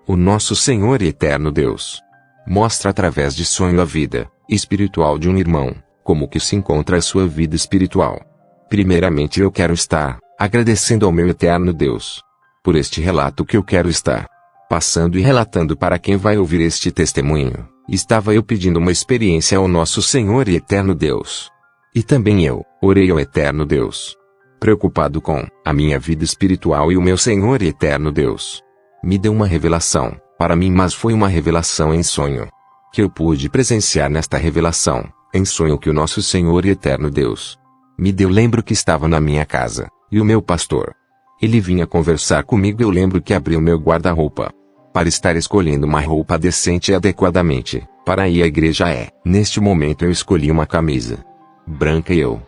O nosso Senhor e eterno Deus mostra através de sonho a vida espiritual de um irmão, como que se encontra a sua vida espiritual. Primeiramente eu quero estar agradecendo ao meu eterno Deus por este relato que eu quero estar passando e relatando para quem vai ouvir este testemunho. Estava eu pedindo uma experiência ao nosso Senhor e eterno Deus. E também eu orei ao eterno Deus, preocupado com a minha vida espiritual, e o meu Senhor e eterno Deus me deu uma revelação para mim, mas foi uma revelação em sonho, que eu pude presenciar nesta revelação em sonho que o nosso Senhor e eterno Deus me deu. Lembro que estava na minha casa, e o meu pastor, ele vinha conversar comigo. Eu lembro que abri o meu guarda-roupa para estar escolhendo uma roupa decente e adequadamente para ir à igreja. Neste momento eu escolhi uma camisa branca e eu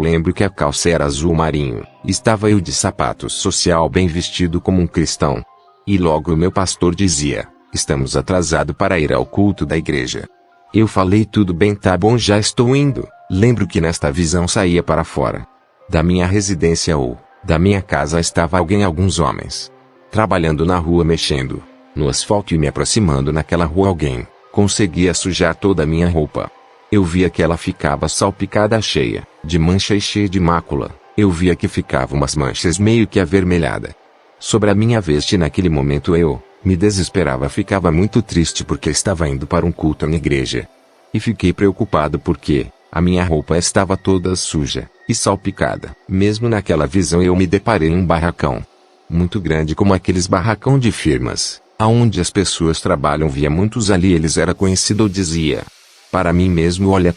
lembro que a calça era azul marinho. Estava eu de sapatos social, bem vestido como um cristão. E logo o meu pastor dizia: estamos atrasados para ir ao culto da igreja. Eu falei: tudo bem, tá bom, já estou indo. Lembro que nesta visão saía para fora da minha residência ou da minha casa estava alguns homens trabalhando na rua, mexendo no asfalto, e me aproximando naquela rua alguém conseguia sujar toda a minha roupa. Eu via que ela ficava salpicada, cheia de mancha e cheia de mácula. Eu via que ficavam umas manchas meio que avermelhada sobre a minha veste. Naquele momento eu me desesperava, ficava muito triste porque estava indo para um culto na igreja. E fiquei preocupado porque a minha roupa estava toda suja e salpicada. Mesmo naquela visão eu me deparei em um barracão muito grande, como aqueles barracão de firmas, aonde as pessoas trabalham. Via muitos ali, eles era conhecido. Eu dizia para mim mesmo: olha,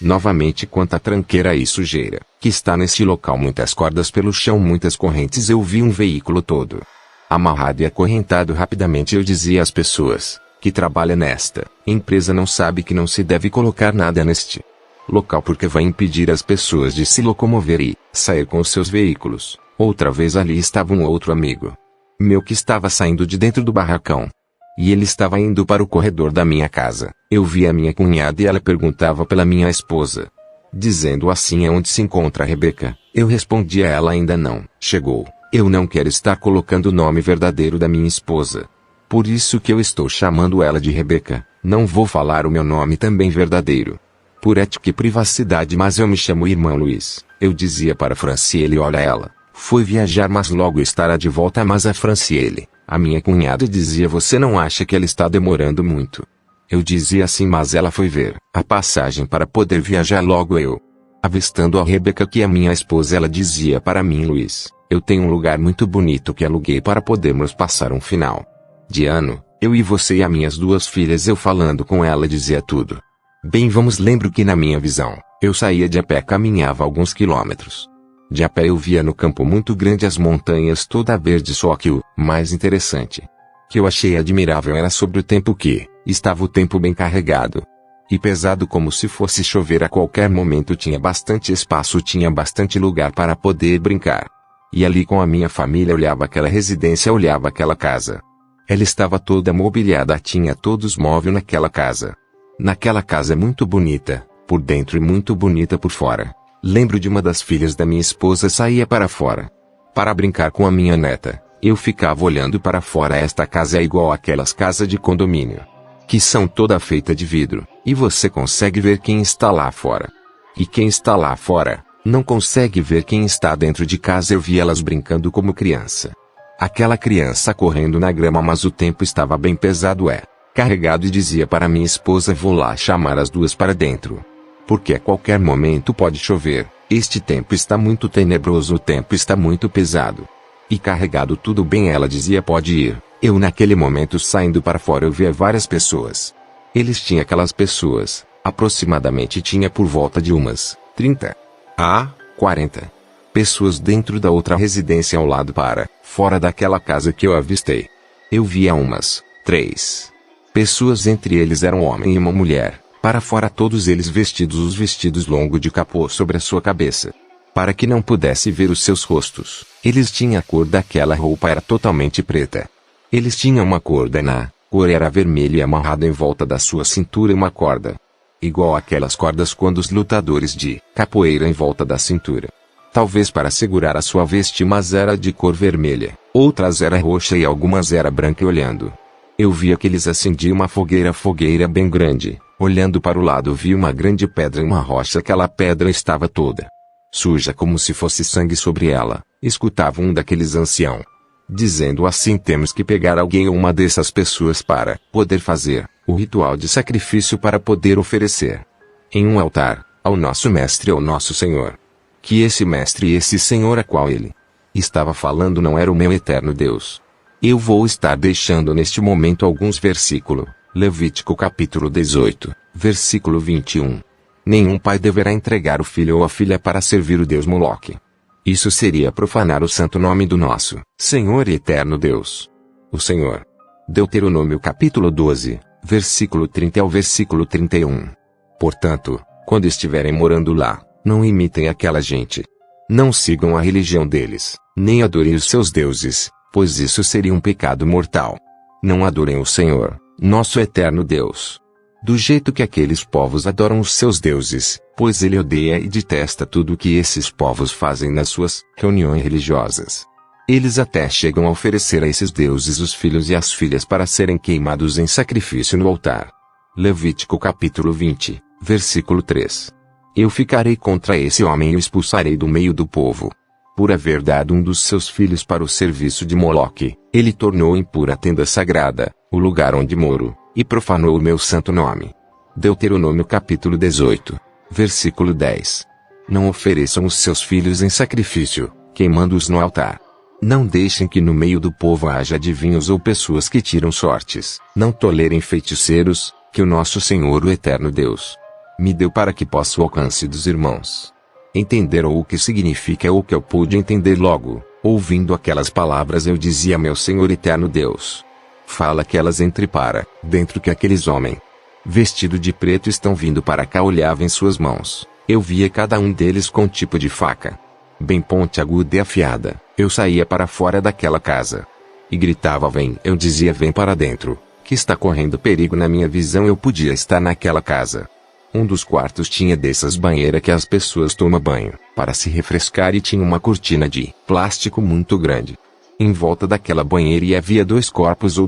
novamente quanta tranqueira e sujeira que está neste local. Muitas cordas pelo chão, muitas correntes. Eu vi um veículo todo amarrado e acorrentado. Rapidamente eu dizia às pessoas que trabalham nesta empresa: não sabe que não se deve colocar nada neste local porque vai impedir as pessoas de se locomover e sair com os seus veículos. Outra vez ali estava um outro amigo meu que estava saindo de dentro do barracão, e ele estava indo para o corredor da minha casa. Eu vi a minha cunhada e ela perguntava pela minha esposa, dizendo assim: aonde se encontra a Rebeca? Eu respondi a ela: ainda não chegou. Eu não quero estar colocando o nome verdadeiro da minha esposa, por isso que eu estou chamando ela de Rebeca. Não vou falar o meu nome também verdadeiro, por ética e privacidade, mas eu me chamo Irmão Luiz. Eu dizia para Franciele: olha, ela foi viajar, mas logo estará de volta. Mas a Franciele, a minha cunhada, dizia: você não acha que ela está demorando muito? Eu dizia assim: mas ela foi ver a passagem para poder viajar. Logo eu, avistando a Rebeca, que é minha esposa, ela dizia para mim: Luiz, eu tenho um lugar muito bonito que aluguei para podermos passar um final de ano, eu e você e as minhas duas filhas. Eu falando com ela dizia tudo bem, vamos. Lembro que na minha visão, eu saía de a pé, caminhava alguns quilômetros. De a pé eu via no campo muito grande as montanhas toda verde. Só que o mais interessante que eu achei admirável era sobre o tempo, que estava o tempo bem carregado e pesado, como se fosse chover a qualquer momento. Tinha bastante espaço, tinha bastante lugar para poder brincar. E ali com a minha família olhava aquela residência, olhava aquela casa. Ela estava toda mobiliada, tinha todos os móveis naquela casa. Naquela casa é muito bonita por dentro e muito bonita por fora. Lembro de uma das filhas da minha esposa saía para fora para brincar com a minha neta. Eu ficava olhando para fora. Esta casa é igual àquelas casas de condomínio, que são toda feita de vidro, e você consegue ver quem está lá fora. E quem está lá fora não consegue ver quem está dentro de casa. Eu vi elas brincando como criança. Aquela criança correndo na grama, mas o tempo estava bem pesado, carregado, e dizia para minha esposa: vou lá chamar as duas para dentro, porque a qualquer momento pode chover. Este tempo está muito tenebroso, o tempo está muito pesado e carregado. Tudo bem, ela dizia: pode ir. Eu naquele momento, saindo para fora, eu via várias pessoas. Eles tinham aquelas pessoas, aproximadamente tinha por volta de umas 30 a 40 pessoas dentro da outra residência ao lado, para fora daquela casa que eu avistei. Eu via umas 3 pessoas, entre eles era um homem e uma mulher. Para fora, todos eles vestidos, os vestidos longos de capô sobre a sua cabeça, para que não pudesse ver os seus rostos. Eles tinham a cor daquela roupa, era totalmente preta. Eles tinham uma corda na cor, era vermelha, e amarrado em volta da sua cintura uma corda, igual aquelas cordas quando os lutadores de capoeira em volta da cintura. Talvez para segurar a sua veste, mas era de cor vermelha, outras era roxa e algumas era branca. E olhando, eu via que eles acendiam uma fogueira bem grande. Olhando para o lado vi uma grande pedra e uma rocha. Aquela pedra estava toda suja, como se fosse sangue sobre ela. Escutava um daqueles anciãos dizendo assim: temos que pegar alguém ou uma dessas pessoas para poder fazer o ritual de sacrifício, para poder oferecer em um altar ao nosso mestre, ao nosso Senhor. Que esse mestre e esse Senhor a qual ele estava falando não era o meu eterno Deus. Eu vou estar deixando neste momento alguns versículos. Levítico capítulo 18, versículo 21. Nenhum pai deverá entregar o filho ou a filha para servir o deus Moloque. Isso seria profanar o santo nome do nosso Senhor e eterno Deus, o Senhor. Deuteronômio capítulo 12, versículo 30 ao versículo 31. Portanto, quando estiverem morando lá, não imitem aquela gente. Não sigam a religião deles, nem adorem os seus deuses, pois isso seria um pecado mortal. Não adorem o Senhor, nosso eterno Deus, do jeito que aqueles povos adoram os seus deuses, pois ele odeia e detesta tudo o que esses povos fazem nas suas reuniões religiosas. Eles até chegam a oferecer a esses deuses os filhos e as filhas para serem queimados em sacrifício no altar. Levítico capítulo 20, versículo 3. Eu ficarei contra esse homem e o expulsarei do meio do povo. Por haver dado um dos seus filhos para o serviço de Moloque, ele tornou impura a tenda sagrada, o lugar onde moro, e profanou o meu santo nome. Deuteronômio capítulo 18, versículo 10. Não ofereçam os seus filhos em sacrifício, queimando-os no altar. Não deixem que no meio do povo haja adivinhos ou pessoas que tiram sortes. Não tolerem feiticeiros, que o nosso Senhor, o eterno Deus, me deu para que possa o alcance dos irmãos. Entenderam o que significa ou que eu pude entender logo. Ouvindo aquelas palavras eu dizia: meu Senhor eterno Deus, fala que elas entre para dentro, que aqueles homens vestido de preto estão vindo para cá. Olhava em suas mãos, eu via cada um deles com um tipo de faca bem pontiaguda e afiada. Eu saía para fora daquela casa e gritava: vem! Eu dizia: vem para dentro, que está correndo perigo. Na minha visão eu podia estar naquela casa. Um dos quartos tinha dessas banheiras que as pessoas tomam banho para se refrescar e tinha uma cortina de plástico muito grande em volta daquela banheira, e havia dois corpos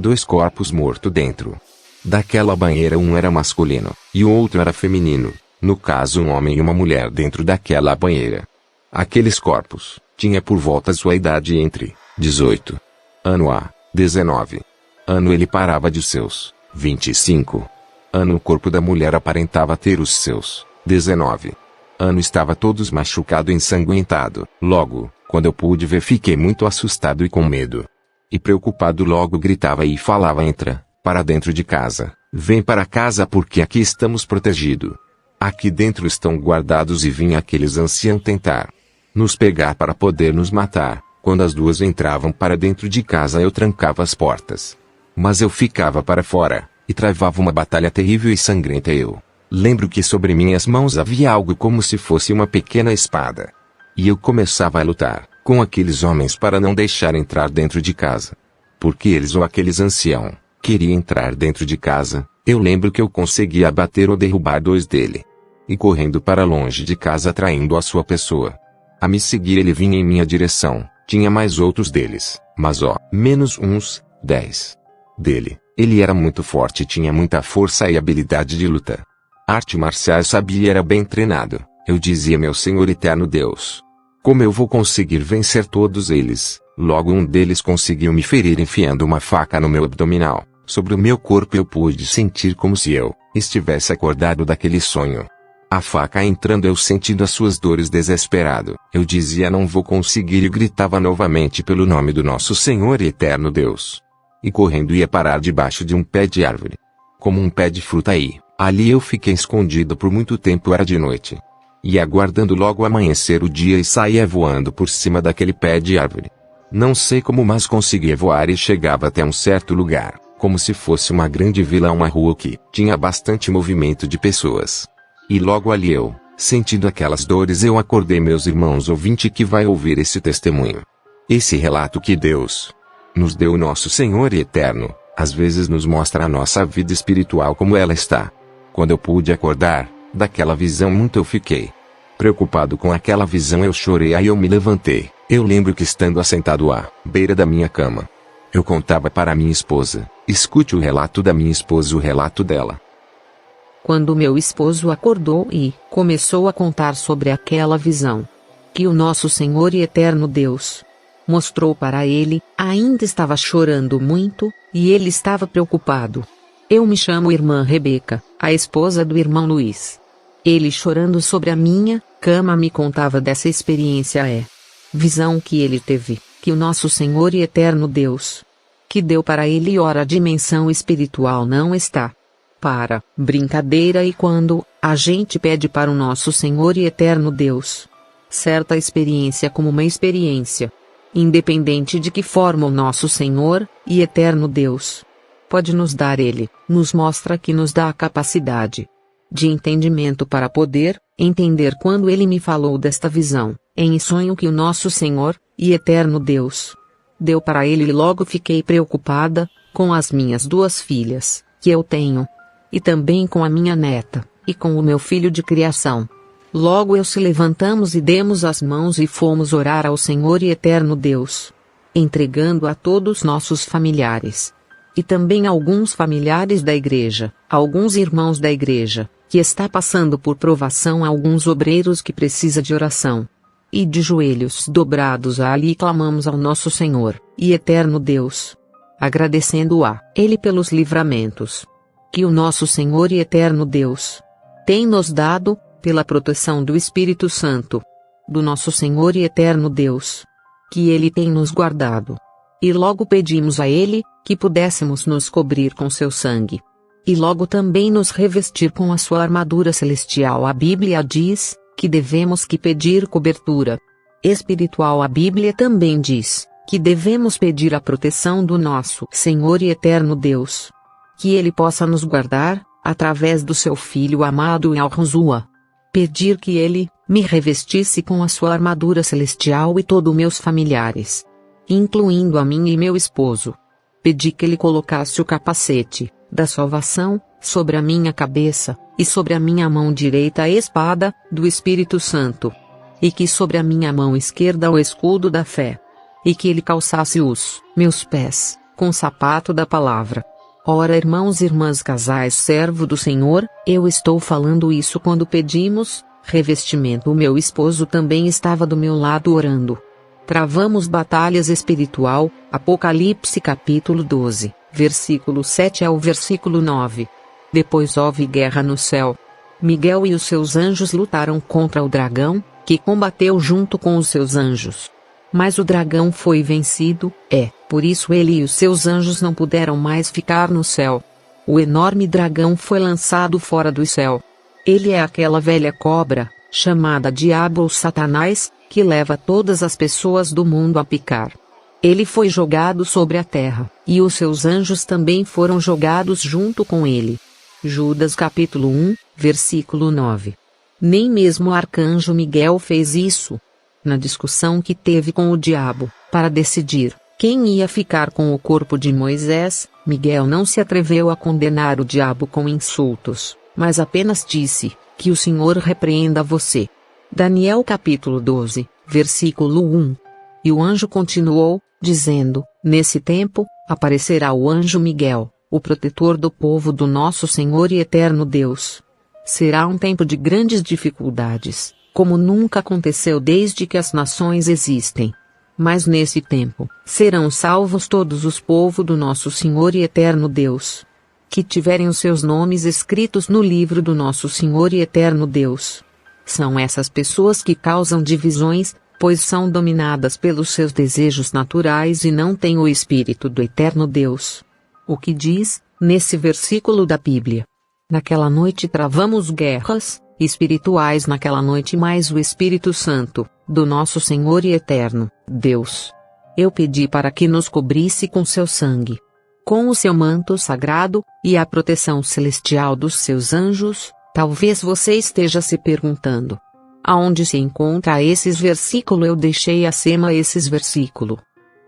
mortos dentro daquela banheira. Um era masculino e o outro era feminino, no caso um homem e uma mulher dentro daquela banheira. Aqueles corpos tinha por volta sua idade entre 18 ano a 19 ano. Ele parava de seus 25 ano. O corpo da mulher aparentava ter os seus 19 ano. Estava todos machucado e ensanguentado. Logo, quando eu pude ver, fiquei muito assustado e com medo e preocupado. Logo gritava e falava: entra para dentro de casa, vem para casa, porque aqui estamos protegidos. Aqui dentro estão guardados. E vinha aqueles anciãos tentar nos pegar para poder nos matar. Quando as duas entravam para dentro de casa eu trancava as portas, mas eu ficava para fora e travava uma batalha terrível e sangrenta. Eu lembro que sobre minhas mãos havia algo como se fosse uma pequena espada, e eu começava a lutar com aqueles homens para não deixar entrar dentro de casa, porque eles ou aqueles anciãos queriam entrar dentro de casa. Eu lembro que eu conseguia abater ou derrubar dois dele, e correndo para longe de casa atraindo a sua pessoa a me seguir. Ele vinha em minha direção. Tinha mais outros deles, mas menos uns 10 dele. Ele era muito forte, tinha muita força e habilidade de luta. Arte marcial sabia e era bem treinado. Eu dizia: meu Senhor eterno Deus, como eu vou conseguir vencer todos eles? Logo um deles conseguiu me ferir enfiando uma faca no meu abdominal. Sobre o meu corpo eu pude sentir como se eu estivesse acordado daquele sonho. A faca entrando, eu sentindo as suas dores, desesperado. Eu dizia: não vou conseguir, e gritava novamente pelo nome do nosso Senhor e eterno Deus. E correndo ia parar debaixo de um pé de árvore, como um pé de fruta. Ali eu fiquei escondido por muito tempo. Era de noite, e aguardando logo amanhecer o dia, e saía voando por cima daquele pé de árvore. Não sei como, mas conseguia voar e chegava até um certo lugar, como se fosse uma grande vila, uma rua que tinha bastante movimento de pessoas. E logo ali eu, sentindo aquelas dores, eu acordei. Meus irmãos ouvinte que vai ouvir esse testemunho, esse relato que Deus nos deu, o nosso Senhor e eterno, às vezes nos mostra a nossa vida espiritual como ela está. Quando eu pude acordar daquela visão, muito eu fiquei Preocupado com aquela visão, eu chorei. Aí eu me levantei. Eu lembro que, estando assentado à beira da minha cama, eu contava para minha esposa: escute o relato da minha esposa, o relato dela. Quando meu esposo acordou e começou a contar sobre aquela visão que o nosso Senhor e Eterno Deus mostrou para ele, ainda estava chorando muito, e ele estava preocupado. Eu me chamo irmã Rebeca, a esposa do irmão Luiz. Ele, chorando sobre a minha cama, me contava dessa experiência, visão que ele teve, que o nosso Senhor e Eterno Deus que deu para ele. Ora, a dimensão espiritual não está para brincadeira, e quando a gente pede para o nosso Senhor e Eterno Deus certa experiência como uma experiência, independente de que forma o nosso Senhor e Eterno Deus pode nos dar, Ele nos mostra que nos dá a capacidade de entendimento para poder entender. Quando Ele me falou desta visão em sonho que o nosso Senhor e Eterno Deus deu para ele, e logo fiquei preocupada com as minhas 2 filhas que eu tenho, e também com a minha neta e com o meu filho de criação. Logo eu se levantamos e demos as mãos e fomos orar ao Senhor e Eterno Deus, entregando a todos nossos familiares, e também alguns familiares da igreja, alguns irmãos da igreja, que está passando por provação, alguns obreiros que precisa de oração. E de joelhos dobrados ali clamamos ao nosso Senhor e Eterno Deus, agradecendo a Ele pelos livramentos que o nosso Senhor e Eterno Deus tem nos dado, pela proteção do Espírito Santo do nosso Senhor e Eterno Deus, que Ele tem nos guardado. E logo pedimos a Ele que pudéssemos nos cobrir com seu sangue, e logo também nos revestir com a sua armadura celestial. A Bíblia diz que devemos pedir cobertura espiritual. A Bíblia também diz que devemos pedir a proteção do nosso Senhor e Eterno Deus, que Ele possa nos guardar, através do seu Filho amado Yahushua. Pedir que Ele me revestisse com a sua armadura celestial e todos meus familiares, incluindo a mim e meu esposo. Pedi que Ele colocasse o capacete da salvação sobre a minha cabeça, e sobre a minha mão direita a espada do Espírito Santo, e que sobre a minha mão esquerda o escudo da fé, e que Ele calçasse os meus pés com o sapato da palavra. Ora, irmãos e irmãs, casais, servo do Senhor, eu estou falando isso quando pedimos revestimento. O meu esposo também estava do meu lado orando. Travamos batalhas espiritual. Apocalipse capítulo 12, versículo 7 ao versículo 9. Depois houve guerra no céu. Miguel e os seus anjos lutaram contra o dragão, que combateu junto com os seus anjos. Mas o dragão foi vencido, por isso ele e os seus anjos não puderam mais ficar no céu. O enorme dragão foi lançado fora do céu. Ele é aquela velha cobra, chamada Diabo ou Satanás, que leva todas as pessoas do mundo a picar. Ele foi jogado sobre a terra, e os seus anjos também foram jogados junto com ele. Judas capítulo 1, versículo 9. Nem mesmo o arcanjo Miguel fez isso. Na discussão que teve com o diabo, para decidir quem ia ficar com o corpo de Moisés, Miguel não se atreveu a condenar o diabo com insultos, mas apenas disse: que o Senhor repreenda você. Daniel capítulo 12, versículo 1. E o anjo continuou, dizendo: nesse tempo, aparecerá o anjo Miguel, o protetor do povo do nosso Senhor e Eterno Deus. Será um tempo de grandes dificuldades, como nunca aconteceu desde que as nações existem. Mas nesse tempo, serão salvos todos os povos do nosso Senhor e Eterno Deus, que tiverem os seus nomes escritos no livro do nosso Senhor e Eterno Deus. São essas pessoas que causam divisões, pois são dominadas pelos seus desejos naturais e não têm o Espírito do Eterno Deus. O que diz, nesse versículo da Bíblia? Naquela noite travamos guerras espirituais naquela noite, mais o Espírito Santo do nosso Senhor e Eterno Deus. Eu pedi para que nos cobrisse com seu sangue, com o seu manto sagrado, e a proteção celestial dos seus anjos. Talvez você esteja se perguntando: aonde se encontra esses versículos? Eu deixei acima esses versículos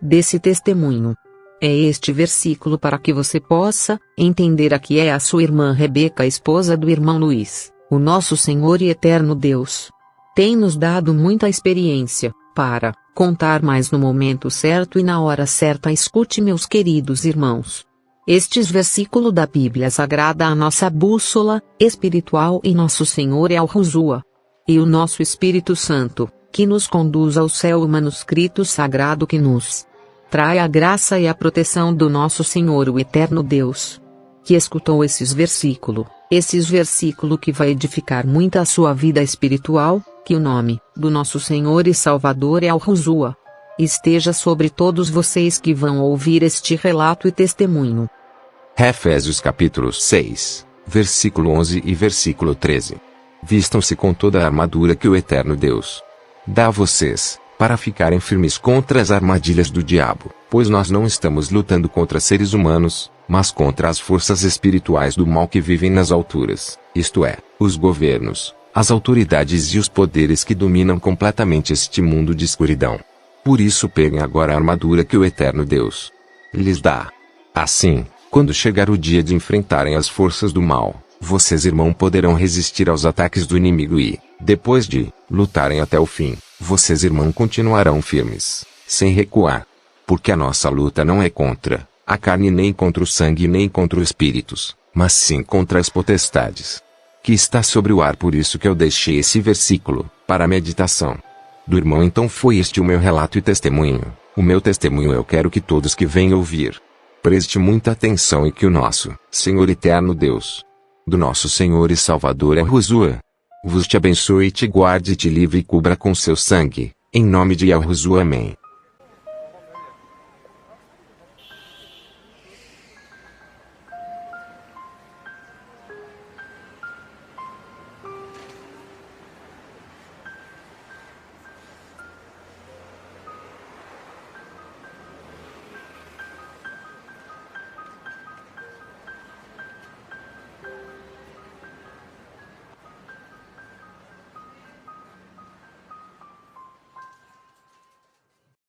desse testemunho. É este versículo para que você possa entender. Aqui é a sua irmã Rebeca, esposa do irmão Luiz, o nosso Senhor e Eterno Deus tem nos dado muita experiência, para contar mais no momento certo e na hora certa. Escute, meus queridos irmãos. Estes versículos da Bíblia Sagrada a nossa bússola espiritual e nosso Senhor é Yahushua. E o nosso Espírito Santo, que nos conduz ao céu, o manuscrito sagrado que nos trai a graça e a proteção do nosso Senhor, o eterno Deus. Que escutou esses versículos que vai edificar muito a sua vida espiritual, que o nome do nosso Senhor e Salvador é Yahushua esteja sobre todos vocês que vão ouvir este relato e testemunho. Efésios capítulo 6, versículo 11 e versículo 13. Vistam-se com toda a armadura que o eterno Deus dá a vocês, para ficarem firmes contra as armadilhas do diabo, pois nós não estamos lutando contra seres humanos, mas contra as forças espirituais do mal que vivem nas alturas, isto é, os governos, as autoridades e os poderes que dominam completamente este mundo de escuridão. Por isso peguem agora a armadura que o eterno Deus lhes dá. Assim, quando chegar o dia de enfrentarem as forças do mal, vocês, irmãos, poderão resistir aos ataques do inimigo e, depois de lutarem até o fim, vocês, irmãos, continuarão firmes, sem recuar. Porque a nossa luta não é contra a carne, nem contra o sangue, nem contra os espíritos, mas sim contra as potestades, que está sobre o ar. Por isso que eu deixei esse versículo para a meditação do irmão. Então foi este o meu relato e testemunho. O meu testemunho eu quero que todos que venham ouvir preste muita atenção, e que o nosso Senhor eterno Deus, do nosso Senhor e Salvador Yahushua, vos te abençoe e te guarde e te livre e cubra com seu sangue, em nome de Yahushua. Amém.